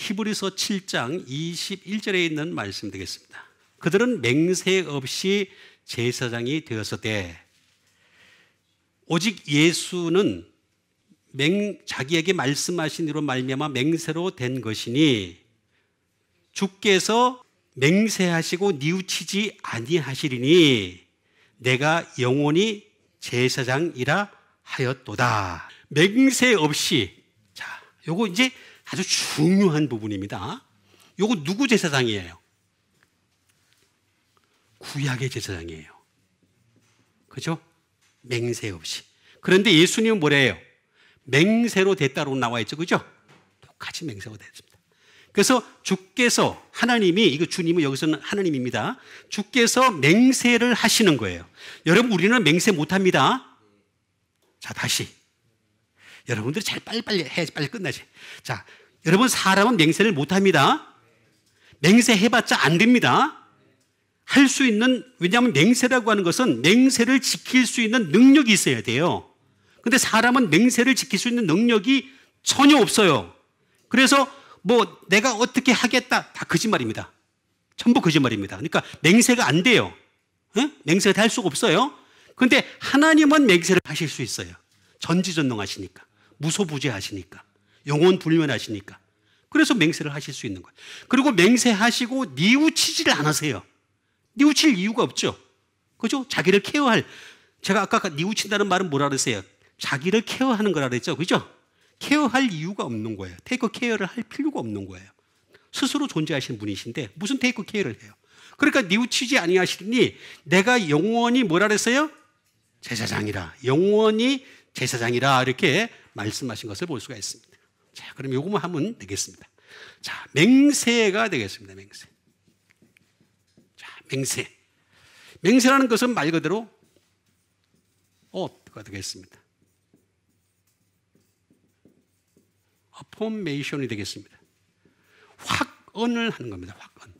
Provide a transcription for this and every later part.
히브리서 7장 21절에 있는 말씀 되겠습니다. 그들은 맹세 없이 제사장이 되었으되 오직 예수는 자기에게 말씀하신 이로 말미암아 맹세로 된 것이니 주께서 맹세하시고 뉘우치지 아니하시리니 내가 영원히 제사장이라 하였도다. 맹세 없이, 자, 요거 이제 아주 중요한 부분입니다. 요거 누구 제사장이에요? 구약의 제사장이에요. 그죠? 맹세 없이. 그런데 예수님은 뭐래요? 맹세로 됐다고 나와 있죠. 그죠? 똑같이 맹세가 됐습니다. 그래서 주께서, 하나님이, 이거 주님은 여기서는 하나님입니다. 주께서 맹세를 하시는 거예요. 여러분, 우리는 맹세 못 합니다. 자, 다시. 여러분들이 잘 빨리빨리 해야지, 빨리 끝나지. 자, 여러분, 사람은 맹세를 못 합니다. 맹세 해봤자 안 됩니다. 할 수 있는, 왜냐하면 맹세라고 하는 것은 맹세를 지킬 수 있는 능력이 있어야 돼요. 근데 사람은 맹세를 지킬 수 있는 능력이 전혀 없어요. 그래서 뭐 내가 어떻게 하겠다, 다 거짓말입니다. 전부 거짓말입니다. 그러니까 맹세가 안 돼요. 맹세가 할 수가 없어요. 그런데 하나님은 맹세를 하실 수 있어요. 전지전능하시니까, 무소부재하시니까, 영원불면하시니까. 그래서 맹세를 하실 수 있는 거예요. 그리고 맹세하시고 뉘우치지를 않으세요. 뉘우칠 이유가 없죠. 그죠? 자기를 케어할, 제가 아까 뉘우친다는 말은 뭐라 그랬어요? 자기를 케어하는 거라 그랬죠. 그죠? 케어할 이유가 없는 거예요. 테이크 케어를 할 필요가 없는 거예요. 스스로 존재하시는 분이신데 무슨 테이크 케어를 해요? 그러니까 뉘우치지 아니하시니 내가 영원히 뭐라 그랬어요? 제사장이라. 영원히 제사장이라 이렇게 말씀하신 것을 볼 수가 있습니다. 자, 그럼 요거만 하면 되겠습니다. 자, 맹세가 되겠습니다. 맹세. 자, 맹세. 맹세라는 것은 말 그대로 가 되겠습니다. 어포메이션이 되겠습니다. 확언을 하는 겁니다. 확언.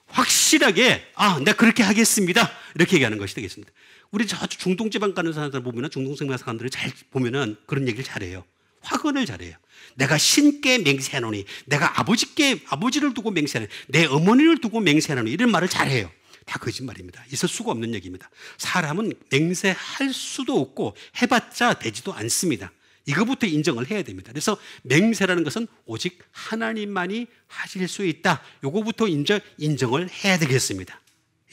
확실하게 내가 그렇게 하겠습니다. 이렇게 얘기하는 것이 되겠습니다. 우리 저 중동지방 가는 사람들 보면은, 중동생활 사람들을 잘 보면은 그런 얘기를 잘해요. 확언을 잘해요. 내가 신께 맹세하노니, 내가 아버지를 두고 맹세하노니, 내 어머니를 두고 맹세하노니, 이런 말을 잘해요. 다 거짓말입니다. 있을 수가 없는 얘기입니다. 사람은 맹세할 수도 없고 해봤자 되지도 않습니다. 이거부터 인정을 해야 됩니다. 그래서 맹세라는 것은 오직 하나님만이 하실 수 있다. 요거부터 인정을 해야 되겠습니다.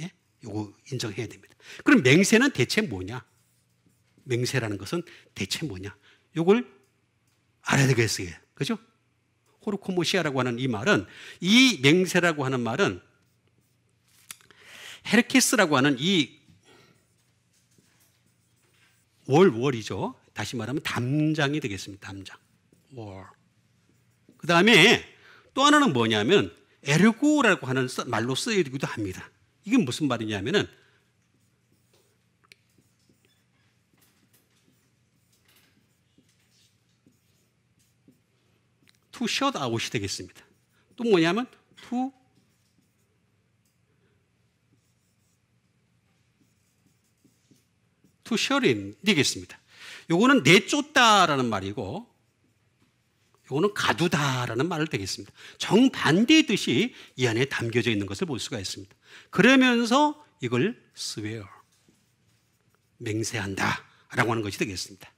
예? 요거 인정해야 됩니다. 그럼 맹세는 대체 뭐냐? 맹세라는 것은 대체 뭐냐? 요걸 알아야 되겠어요. 그죠? 호르코모시아라고 하는 이 말은, 이 맹세라고 하는 말은 헤르케스라고 하는 이 월이죠. 다시 말하면 담장이 되겠습니다. 담장. 월. 그 다음에 또 하나는 뭐냐면 에르고라고 하는 말로 쓰이기도 합니다. 이게 무슨 말이냐면은 to shut out이 되겠습니다. 또 뭐냐면 to shut in 되겠습니다. 요거는 내쫓다라는 말이고, 요거는 가두다라는 말을 되겠습니다. 정반대의 뜻이 이 안에 담겨져 있는 것을 볼 수가 있습니다. 그러면서 이걸 swear, 맹세한다라고 하는 것이 되겠습니다.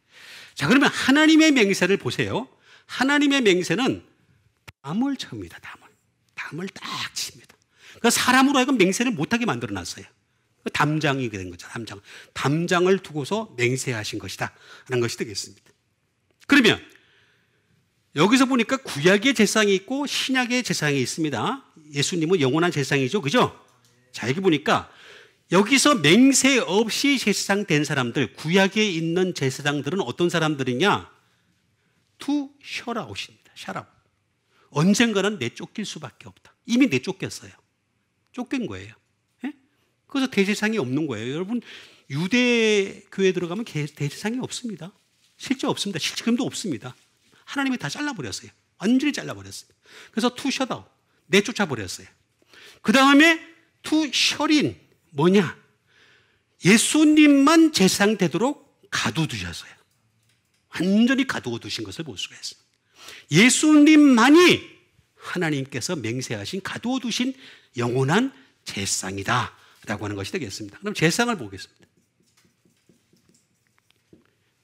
자, 그러면 하나님의 맹세를 보세요. 하나님의 맹세는 담을 칩니다. 담을 딱 칩니다. 그러니까 사람으로 하여금 맹세를 못하게 만들어놨어요. 담장이 된 거죠. 담장을 두고서 맹세하신 것이다 하는 것이 되겠습니다. 그러면 여기서 보니까 구약의 제사장이 있고 신약의 제사장이 있습니다. 예수님은 영원한 제사장이죠. 그죠? 자, 여기 보니까 여기서 맹세 없이 제사장 된 사람들, 구약에 있는 제사장들은 어떤 사람들이냐? to shut out입니다. shut out. 언젠가는 내쫓길 수밖에 없다. 이미 내쫓겼어요. 쫓긴 거예요. 그래서 대제사장이 없는 거예요. 여러분, 유대 교회에 들어가면 대제사장이 없습니다. 실제 없습니다. 지금도 없습니다. 하나님이 다 잘라버렸어요. 완전히 잘라버렸어요. 그래서 to shut out, 내쫓아버렸어요. 그 다음에 to shut in, 뭐냐? 예수님만 제사장 되도록 가두두셨어요. 완전히 가두어 두신 것을 볼 수가 있어요. 예수님만이 하나님께서 맹세하신 가두어두신 영원한 제사장이다 라고 하는 것이 되겠습니다. 그럼 제사장을 보겠습니다.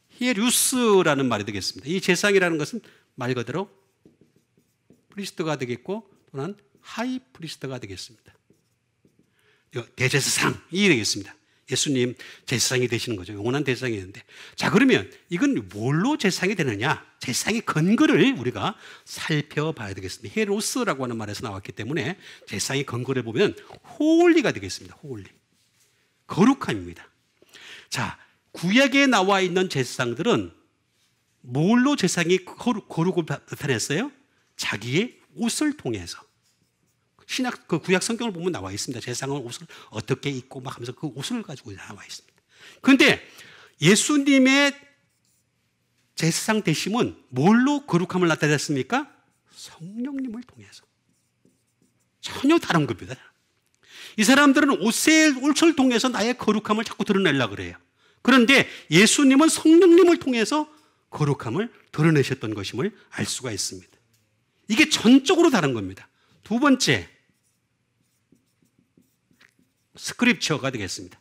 히에루스라는 말이 되겠습니다. 이 제사장이라는 것은 말 그대로 프리스트가 되겠고 또는 하이 프리스트가 되겠습니다. 대제사장이 되겠습니다. 예수님 제사장이 되시는 거죠. 영원한 제사장이 되는데, 자 그러면 이건 뭘로 제사장이 되느냐? 제사장의 근거를 우리가 살펴봐야 되겠습니다. 헤로스라고 하는 말에서 나왔기 때문에 제사장의 근거를 보면 홀리가 되겠습니다. 홀리, 거룩함입니다. 자, 구약에 나와 있는 제사장들은 뭘로 제사장이 거룩을 나타냈어요? 자기의 옷을 통해서. 신약 그 구약 성경을 보면 나와 있습니다. 제사장은 옷을 어떻게 입고 막 하면서 그 옷을 가지고 나와 있습니다. 그런데 예수님의 제사장 되심은 뭘로 거룩함을 나타냈습니까? 성령님을 통해서. 전혀 다른 겁니다. 이 사람들은 옷을 통해서 나의 거룩함을 자꾸 드러내려고 그래요. 그런데 예수님은 성령님을 통해서 거룩함을 드러내셨던 것임을 알 수가 있습니다. 이게 전적으로 다른 겁니다. 두 번째, 스크립처가 되겠습니다.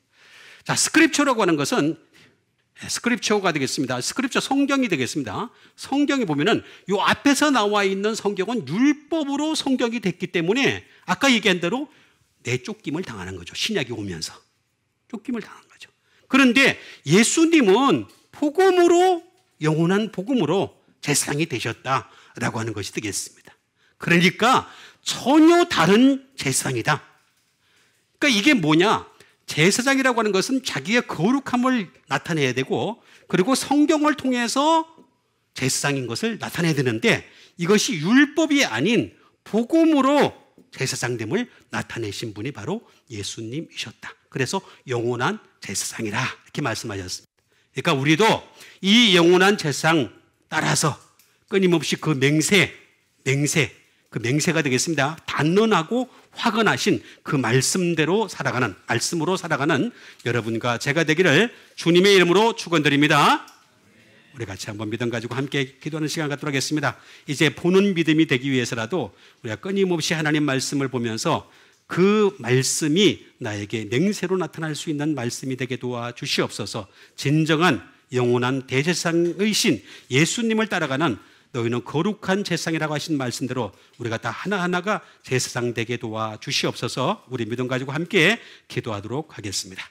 자, 스크립처라고 하는 것은 스크립처가 되겠습니다. 스크립처 성경이 되겠습니다. 성경이 보면은 요 앞에서 나와 있는 성경은 율법으로 성경이 됐기 때문에 아까 얘기한 대로 내쫓김을 당하는 거죠. 신약이 오면서 쫓김을 당한 거죠. 그런데 예수님은 복음으로, 영원한 복음으로 제사장이 되셨다라고 하는 것이 되겠습니다. 그러니까 전혀 다른 제사장이다. 그러니까 이게 뭐냐? 제사장이라고 하는 것은 자기의 거룩함을 나타내야 되고, 그리고 성경을 통해서 제사장인 것을 나타내야 되는데, 이것이 율법이 아닌 복음으로 제사장됨을 나타내신 분이 바로 예수님이셨다. 그래서 영원한 제사장이라 이렇게 말씀하셨습니다. 그러니까 우리도 이 영원한 제사장 따라서 끊임없이 그 그 맹세가 되겠습니다. 단언하고 확언하신 그 말씀으로 살아가는 여러분과 제가 되기를 주님의 이름으로 축원드립니다. 우리 같이 한번 믿음 가지고 함께 기도하는 시간 갖도록 하겠습니다. 이제 보는 믿음이 되기 위해서라도 우리가 끊임없이 하나님 말씀을 보면서 그 말씀이 나에게 맹세로 나타날 수 있는 말씀이 되게 도와주시옵소서. 진정한 영원한 대제사장이신 예수님을 따라가는 너희는 거룩한 제사장이라고 하신 말씀대로 우리가 다 하나하나가 제사장 되게 도와주시옵소서. 우리 믿음 가지고 함께 기도하도록 하겠습니다.